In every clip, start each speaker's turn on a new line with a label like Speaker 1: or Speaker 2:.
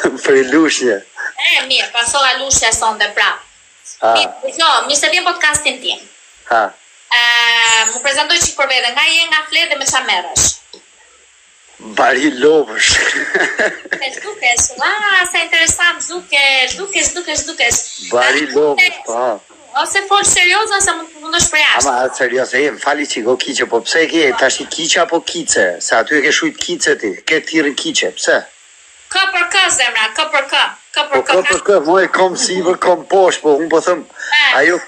Speaker 1: Për lushje.
Speaker 2: Mirë, pasova lushja sonde prap. Mirë, mi se vjen podcastin tim. Më prezentoj qik për vete, nga je nga flet dhe me qa merresh?
Speaker 1: Bari lobësh.
Speaker 2: Dukesh, sa interesant, dukesh.
Speaker 1: Bari lobësh, pa.
Speaker 2: Ose fol serioz, ose mund të fundosh për jashtë.
Speaker 1: Ama serios, më fali qiko kiqe, po pse ke tash i kiqe apo kice? Se aty e ke shujt kice ti, ke tirin kiqe, pse?
Speaker 2: K për K zemra, K për K.
Speaker 1: Po K për K, mo e kom si për kom posh, po unë po thëm, ajo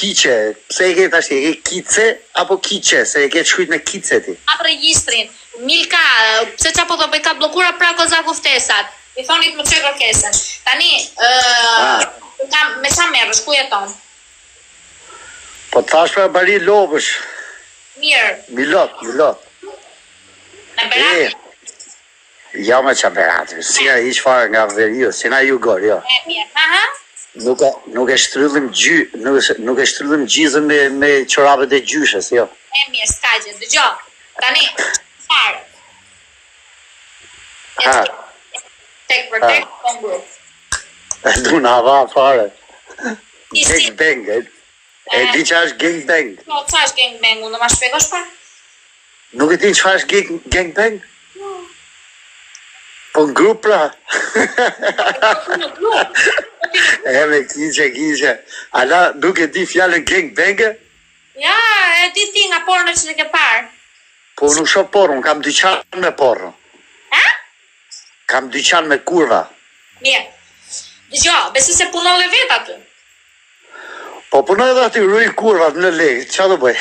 Speaker 1: kiqe, pse e ke tash e ke kice apo kiqe, se e ke shujt me kice ti?
Speaker 2: Hap regjistrin, Milka, pse qa po të bëj ka blokura pra kozak uftesat, i thonit më qe kërkesën. Tani, me qa merresh, ku jeton?
Speaker 1: Po të thash për bari lobësh.
Speaker 2: Mirë.
Speaker 1: Milot.
Speaker 2: Në Berat?
Speaker 1: Ja me qa Berat, si a ish fare nga Veriu, si na ju gor, jo.
Speaker 2: Mirë,
Speaker 1: Nuk e shtryllim gjizën me qorabet e gjyshes, jo.
Speaker 2: Mirë, s'ka gjë, dëgjo. Tani, fare. Tek për tek, kon grup.
Speaker 1: Du në hava fare. Gangbang, e di që është gangbang?
Speaker 2: No, qa është gangbang, unë ma shpegosh pa?
Speaker 1: Nuk e di që është gangbang? Po në grup pra.
Speaker 2: Në grup?
Speaker 1: Me kiqe. Ala, nuk e di fjallën gangbang?
Speaker 2: Ja, e di ti nga porno që të ke parë.
Speaker 1: Po nuk shoh porno, unë kam dyqan me porno. Kam dyqan me kurva.
Speaker 2: Mirë. Dëgjo, besi se punon dhe vetë aty.
Speaker 1: Po punoj dhe aty rruj kurvat në legë, qa do bëj?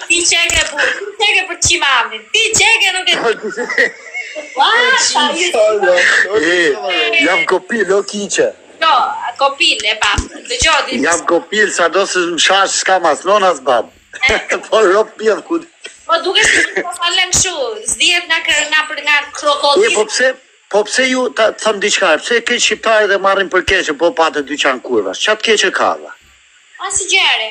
Speaker 2: Ti qeke për qimamin, ti qeke nuk e...
Speaker 1: Jam kopil, o kiqe.
Speaker 2: Jo, kopil, e pa. Dëgjo,
Speaker 1: jam kopil, sa do se më shash s'ka mas nonas bab. Po rop pjedh ku...
Speaker 2: Po duke që po falen këshu, zdijet nga krokodil.
Speaker 1: Po pse ju të thëmë diqka, pse ke shqiptare dhe marrin për keqe, po patë dyqan kurvas, qatë keqe ka dhe?
Speaker 2: Asi gjere.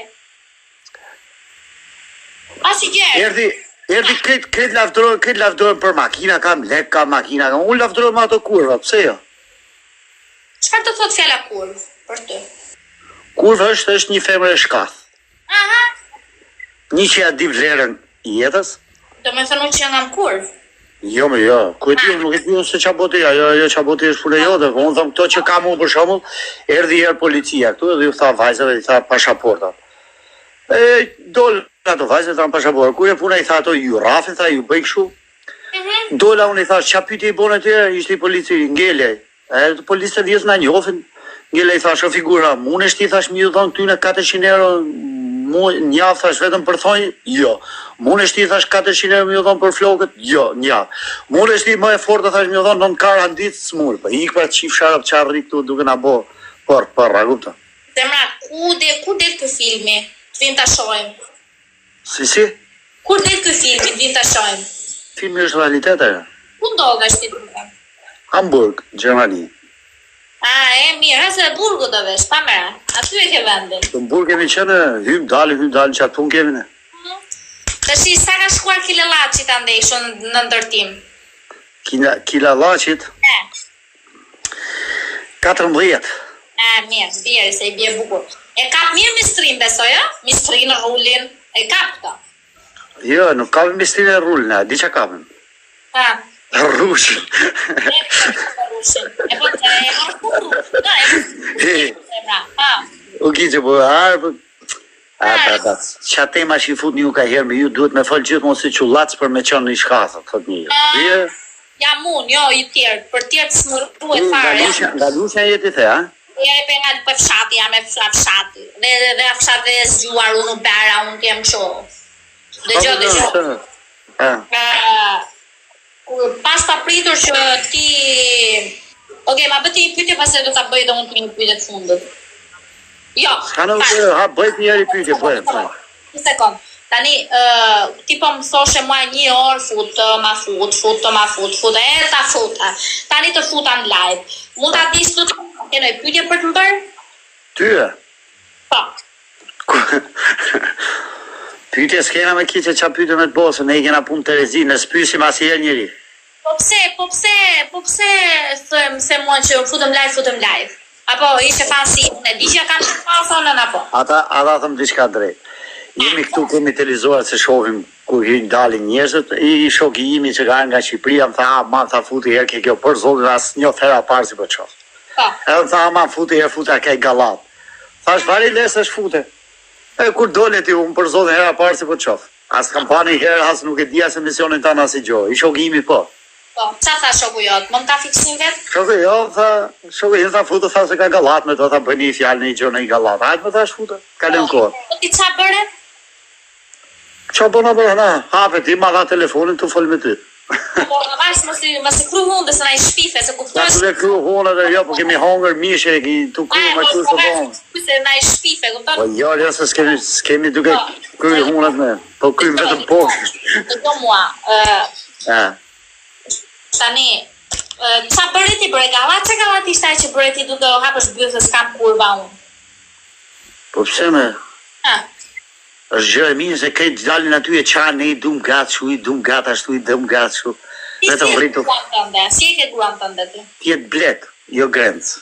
Speaker 1: Erdi këtë lavdrojnë për makina, kam lek, kam makina, unë lavdrojnë me ato kurva, pse jo?
Speaker 2: Çfarë të thot fjala kurv për ty?
Speaker 1: Kurva është një femër e shkath.
Speaker 2: Aha.
Speaker 1: Një që ja di vlerën jetës.
Speaker 2: Do me thënu që nga më kurv?
Speaker 1: Jo, ku e ti, nuk e ti se qa boti, ajo qa boti është pune jote, po unë thëmë këto që kam unë për shembull, erdhi herë policia këtu edhe ju tha vajzave, i tha pasaportat. Dol ato vajzave tha pasaportat, kur e puna i tha ato ju rafin, tha ju bëj kështu. Dola unë i tha, qa pyetje i bone tjera, ishte i polici, ngele, policët vjes na njofin, ngele i tha, shë figura, mune shti thash mi ju thonë ty në 400 euro, një thash vetëm për thonjë, jo. Mune shti thash 400 euro mi u thonë për flokët, jo, një. Mune shti më e fortë thash mi u thonë nën kara në ditë s'mur, për ik pra qif sharap qa rrit tu duke na bo, por, ragupta.
Speaker 2: Zemra, ku del kë filmi, të vim të shojmë?
Speaker 1: Si?
Speaker 2: Kur del kë filmi, të vim të shojmë?
Speaker 1: Filmi është realitet e?
Speaker 2: Ku ndodhe është të duke?
Speaker 1: Hamburg, Gjermani.
Speaker 2: Mirë, hasë e burgu të vesh, pa mëra, aty e ke vendin.
Speaker 1: Në burg kemi qenë, hym dalë, që atë pun kemi ne.
Speaker 2: Të shi, sa ka shkuar Kilelacit andej shumë në ndërtim?
Speaker 1: Kilelacit? 14.
Speaker 2: Mirë, bjerë, se i bje bukur. E kap mirë mistrin, besoj, mistrin, rullin, e kap këto?
Speaker 1: Jo, nuk kapim mistrin e rullin, di që kapim. Rushin.
Speaker 2: E po të
Speaker 1: u kiqe po qa tema që i fut një ka herë me ju duhet me falë gjithë mos si qullac për me qënë një shkatha thot një
Speaker 2: jam unë, jo i tjerë për tjerë të smurru e fare
Speaker 1: nga lusha jeti the, a?
Speaker 2: Ja e për nga për fshati, jam e fshati dhe fshati dhe zgjuar unë bera unë t'jem sho dhe pas pa pritur që ti... Oke, ma bëti i pyetje pas e do t'a bëj dhe unë të një pyetje të fundët. Jo,
Speaker 1: bëjt njeri pyetje, bëjt.
Speaker 2: Një sekund. Tani, ti po më thoshe mua 1 orë fut, ma fut, e ta futa. Tani të futa në live. Mund t'a di së të kene pyetje për të më bërë?
Speaker 1: Ty e?
Speaker 2: Po.
Speaker 1: Pyetje s'kena me kiqe qa pyetje me të bosë, ne i kena punë Terezi, në s'pysim asë njeri.
Speaker 2: Po pse them se mua që futëm live. Apo ishte fansi, ne digja kanë fanson apo?
Speaker 1: Ata thëm diçka drejt. Jemi këtu kemi televizuar se shohim ku hyjnë dalin njerëzit, i shoku imi që ka nga Shqipëria më tha, ma tha futi herë ke kjo për zotin asnjë herë parë si po çof. Edhe tha ma futi herë futa kaj gallat. Thash vari lesë shfute. Kur dole ti unë për zotin herë parë si po çof. As kampani herë as nuk e di as emisionin tan as i gjë. I shoku imi po.
Speaker 2: Po, qa tha shoku jot? Mund ta fiksim vet?
Speaker 1: Shoku tha futë tha se ka gallat me to tha bëni fjalë në gjë në i gallat. Hajt më thash futë. Kalon kohë.
Speaker 2: Po ti ç'a bëre?
Speaker 1: Qa bëna bërë, hape ti ma dha telefonin të fol me ty.
Speaker 2: Po, vash mos i kru hundë se na i shpife, se kuptosh.
Speaker 1: Ja, të kru hundë dhe jo, po kemi hongër mishe, të kru me kru së bongë.
Speaker 2: Se na i shpife, kuptosh.
Speaker 1: Po jo, se s'kemi duke kry hundët me, po krym vetëm pokë.
Speaker 2: Të do mua, tani, qa bëre ti bre gallat, qa gallat ishte që bëre ti duke o hapësh bjë se s'kam kurva unë?
Speaker 1: Po pse me? është gjë e mirë se këtë dalin aty e qanë ne i dum gatë shu, i dum gatë ashtu, i dum gatë shu. Vetëm rritu.
Speaker 2: Si e ke gruan tënde ti?
Speaker 1: Tjetë blet, jo grencë.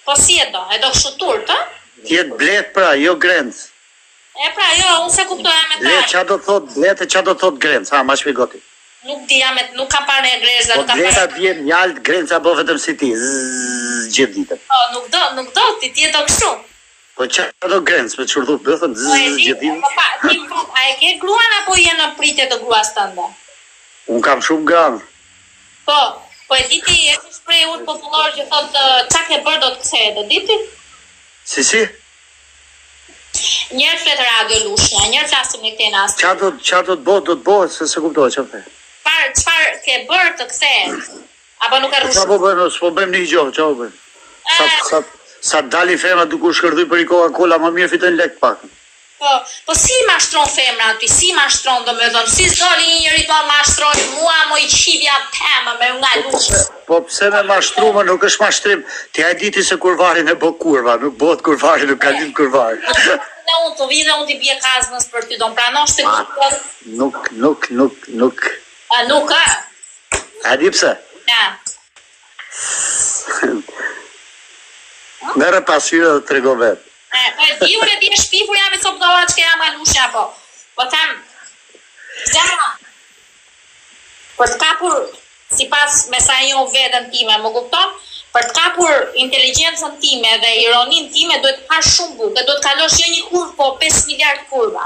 Speaker 2: Po si e do këshutur, të?
Speaker 1: Tjetë blet pra, jo grencë.
Speaker 2: E pra, jo, unë se kuptoja me taj.
Speaker 1: Qa do thot blet e qa do thot grencë, ha, ma shpjegoti.
Speaker 2: Nuk di nuk kam parë në grezë,
Speaker 1: nuk kam parë. Po bleta bjen njalt, grencë apo vetëm si ti, gjithë ditën.
Speaker 2: Po, nuk do, ti tjetë do kështu.
Speaker 1: Po qa do grencë, me qërdu bëthën, gjithë ditën.
Speaker 2: A e ke gruan apo je në pritje të gruas tënde?
Speaker 1: Unë kam shumë granë.
Speaker 2: Po e diti, e që shprej unë popullor që thotë qa ke bërë do të kthehet, e diti?
Speaker 1: Si?
Speaker 2: Njërë fletë radio lushnja, njërë flasim në këtej nastë.
Speaker 1: Qa do të bëhet, se kuptohet që fe.
Speaker 2: Qfar ke bërë të kthehet? Apo nuk e
Speaker 1: rushu? Qa po bëjmë, s'po bëjmë një gjohë, qa po bëjmë? Sa dali femra duku shkërduj për i Coca-Cola, më mirë fitën lek pak.
Speaker 2: Po si mashtron femra ti, si mashtron do me dhëmë, si s'doli një njëri to mashtroj mua, mo i qivja pëmë me nga lushë.
Speaker 1: Po pse me mashtru, më nuk është mashtrim, ti a diti se kurvarin e bo kurva, nuk bot kurvarin, nuk kalim kurvarin.
Speaker 2: Unë të vidhe, unë t'i bje kaznës për ty, do më pranosht të kurvës?
Speaker 1: Nuk.
Speaker 2: A nuk, a?
Speaker 1: A di pse?
Speaker 2: Ja.
Speaker 1: Mere pasyre dhe të rego vetë.
Speaker 2: Po e di, unë e di e shpifur jam i copdova që ke jam a lushja, po them, gjema, për të kapur, si pas me sa një vetën time, më kupton, për të kapur inteligencën time dhe ironin time, duhet ka shumë bukë, duhet kalosh një kurvë, po 5 miliard kurva.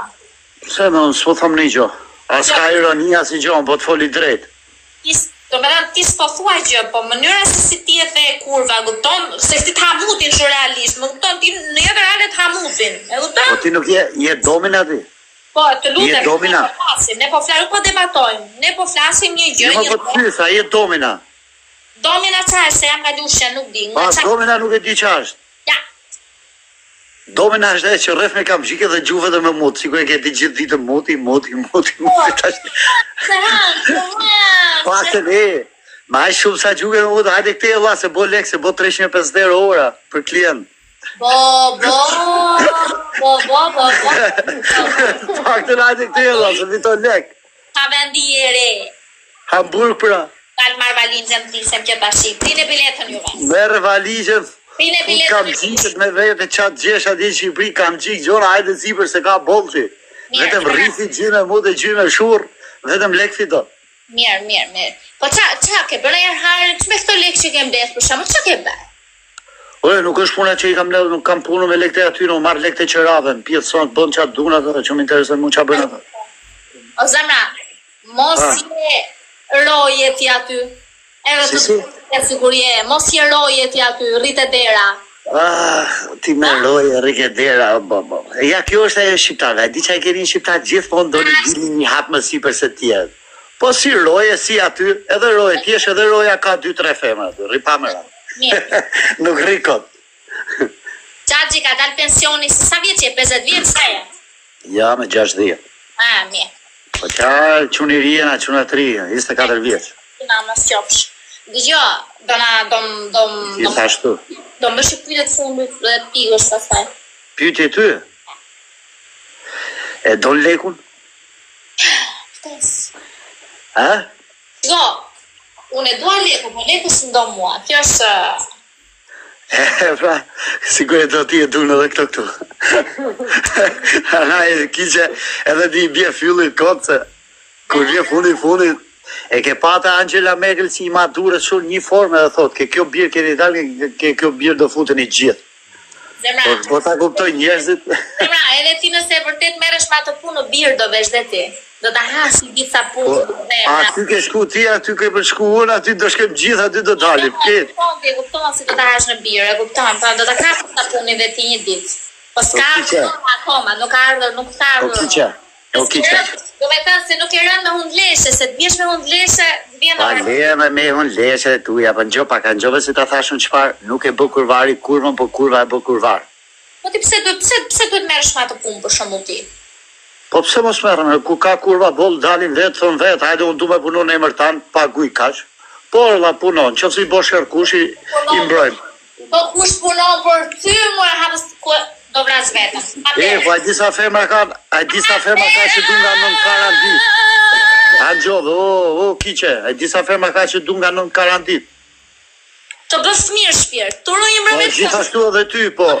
Speaker 1: Pse me unë s'po thëm një gjo, as ka ironia si gjo, po të foli drejt.
Speaker 2: Do me dhe ti s'po thuaj gjë, po mënyra se si ti e the kurva, gupton, se ti t'hamutin shë realisht, më gupton, ti në jetë realit t'hamutin, e gupton?
Speaker 1: Po ti nuk je domina ti?
Speaker 2: Po, të lutem,
Speaker 1: je domina?
Speaker 2: Ne po flasim, po debatojmë, ne po flasim një gjë,
Speaker 1: një po të fysa, je domina?
Speaker 2: Domina qa është, se jam nga lushja, nuk di.
Speaker 1: Domina nuk e di qa është?
Speaker 2: Ja.
Speaker 1: Domina është e që rreth me kam gjike dhe gjuve dhe me mutë, sikur e ke di gjithë ditë muti. Pasën ma e shumë sa gjuke me mutë, hajde këte e la, se bo lek, se bo 350 ora për klient.
Speaker 2: Bo.
Speaker 1: Faktën hajde këte e la, se vito lek.
Speaker 2: Ha vendi jere.
Speaker 1: Hamburg pra.
Speaker 2: Kalë marë valigjën të lisem që ta shqip. Prine biletën juve.
Speaker 1: Merë valigjën. Kam gjikët me vete qatë gjesh ati në Shqipëri, kam gjikë gjona, hajde zipër se ka bolti. Vetëm rrithi gjyme mu dhe gjyme shur, vetëm lek fito.
Speaker 2: Mirë. Po qa ke bërë e harë, që me këto lek që kem desë për shumë, qa ke bërë?
Speaker 1: Oje, nuk është puna që i kam ledhë, nuk kam punu me lekte aty, nuk marrë lekte që rave, në pjetë sonë të bënë qatë duna të, që më interesën mu qa bënë atë.
Speaker 2: O zemra, mos je roje ti aty, mos je roje ti aty, rritë dera.
Speaker 1: Ti me roje, rritë dera, ja kjo është e shqiptarë, di që e keni shqiptarë gjithë po ndoni dili një hapë më si përse tjetë. Po si roje, si aty, edhe roje tjesh, edhe roja ka 2-3 femra aty, ripa më ratë.
Speaker 2: Mirë.
Speaker 1: Nuk rikot.
Speaker 2: Qaji ka dalë pensioni, si sa vjetë që e 50 vjetë, sa e?
Speaker 1: Ja, me 60.
Speaker 2: Mirë.
Speaker 1: Po qa quni rjena, quna 3, 24 vjetë.
Speaker 2: Na më s'jopsh. Digjo, do më shqipytet fundit dhe pigës të saj.
Speaker 1: Pyetje ty? E do lekun?
Speaker 2: Ftes.
Speaker 1: Ha?
Speaker 2: Jo. unë e dua leku, po leku s'ndo mua. Kjo është
Speaker 1: pra, sigurisht do ti e dun edhe këtu. Ana e kiqe edhe ti bie fylli kot se kur vjen fundi e ke pata Angela Merkel si i madure shumë një formë edhe thot, ke kjo birë keni dalë, ke kjo birë do futen i gjithë. Po ta kuptoj njerëzit.
Speaker 2: Zemra, edhe ti nëse vërtet merresh me atë punë birë do vesh dhe ti. Do ta hash disa punë.
Speaker 1: A ty ke shku ti, aty ke shku unë, aty do shkem gjithë, aty do dalim.
Speaker 2: E kupton se do ta hash në birë, e kupton, pra do ta kapësh sa punë dhe ti një ditë. Po s'ka akoma, nuk ka ardhur. Do me thënë se nuk e rënë me hundleshe, se të bjesh me hundleshe, vjen
Speaker 1: Pa le me hundleshe e tuja, pa ngjove se ta thashun çfarë, nuk e bë kurvari kurvën, po kurva e bë kurvar.
Speaker 2: Po ti pse duhet merresh me atë punë për shembull ti?
Speaker 1: Po pse mos merrem, ku ka kurva boll dalin vetë, thon vetë, hajde unë du me punon në emër tan, paguj kaq. Por la punon, nëse i bosh herkush i mbrojmë.
Speaker 2: Po kush punon për ty, mora hapës do vras vetëm.
Speaker 1: Po ai disa femra ka që du nga nën karandit. Angjove, kiqe, ai disa femra ka që du nga nën karandit.
Speaker 2: Të bësh mirë shpirt, turoj një mërmet.
Speaker 1: Po gjithashtu edhe ty, po. E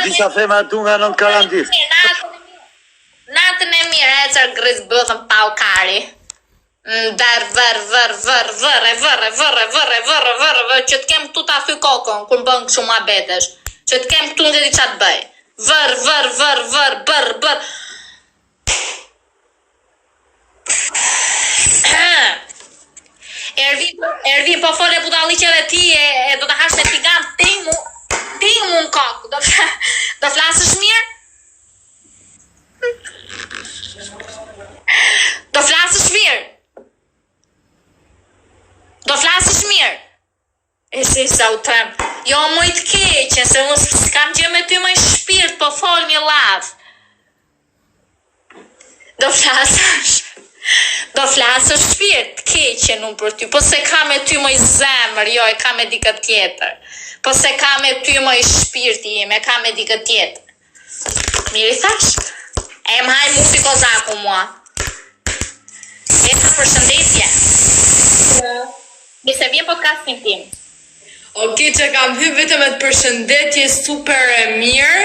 Speaker 1: disa femra du nga nën karandit.
Speaker 2: Natën e mirë, e qërë grizë bëthën pau kari. Vërë, që të kem këtu ta thy kokën, kur bën kështu ma betesh. Që të kem këtu nga di qatë bëj. Bër. Ervin, po fole budalliqe dhe ti e do të hash me tigan, ting mu në kokë. Do flasësh mirë? Do flasësh mirë? E si sa u tëm. Jo më i të keqe, se unë s'kam gjë me ty më i shpirt, po fol një lavë. Do flasësh shpirt, keqe nuk për ty, po se ka me ty më i zemër, jo e ka me dikët tjetër. Po se ka me ty më i shpirti im, e ka me dikët tjetër. Mirë i thash? E më haj muti kozaku mua. E të përshëndetje. Mi se vjen podcastin tim.
Speaker 3: Oke, që kam hy vetëm e të përshëndetje super e mirë.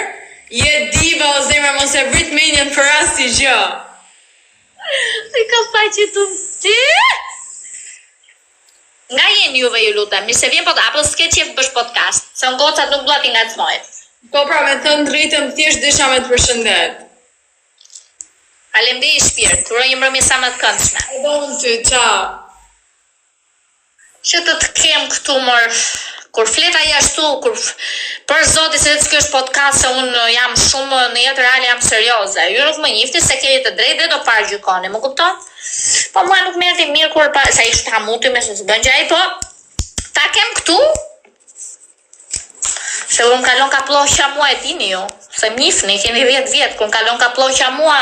Speaker 3: Je diva o zemra, mos e vrit menjen për asnjë gjë.
Speaker 2: I ka faqe të ty? Nga jeni juve ju lutem, mi se vjen podcast, apo s'ke qef bësh podcast, se në gocat nuk duat i ngacmoj.
Speaker 3: Po pra me thënë drejtëm thjesht desha me të përshëndet.
Speaker 2: Faleminderit shpirt, uroj një mbrëmje sa më të këndshme.
Speaker 3: E do unë ty, ciao.
Speaker 2: Që të kem këtu mërë, kur fleta jashtu, për zoti se kjo është podcast, se unë jam shumë në jetë reale, jam serioze. Ju nuk më njifti se keni të drejtë dhe do parë gjykoni, më kupton? Po mua nuk merrti mirë kur sa ishte hamuti me se s'bën gjaj, po ta kem këtu. Se unë kalon ka ploqja mua e dini ju, se mifni, keni 10 vjetë, kur kalon ka ploqja mua.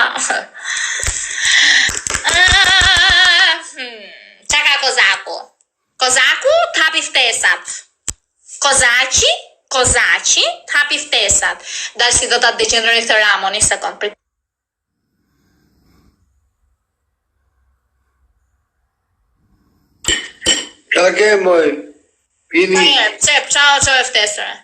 Speaker 2: Qa ka kozaku? Kozaku t'hapi ftesat. Kozaci t'hapi ftesat. Dalë si do t'a degeneroj këtë ramo, një sekund.
Speaker 4: Ka ke moj? Pini.
Speaker 2: Qep, qao e ftesëre.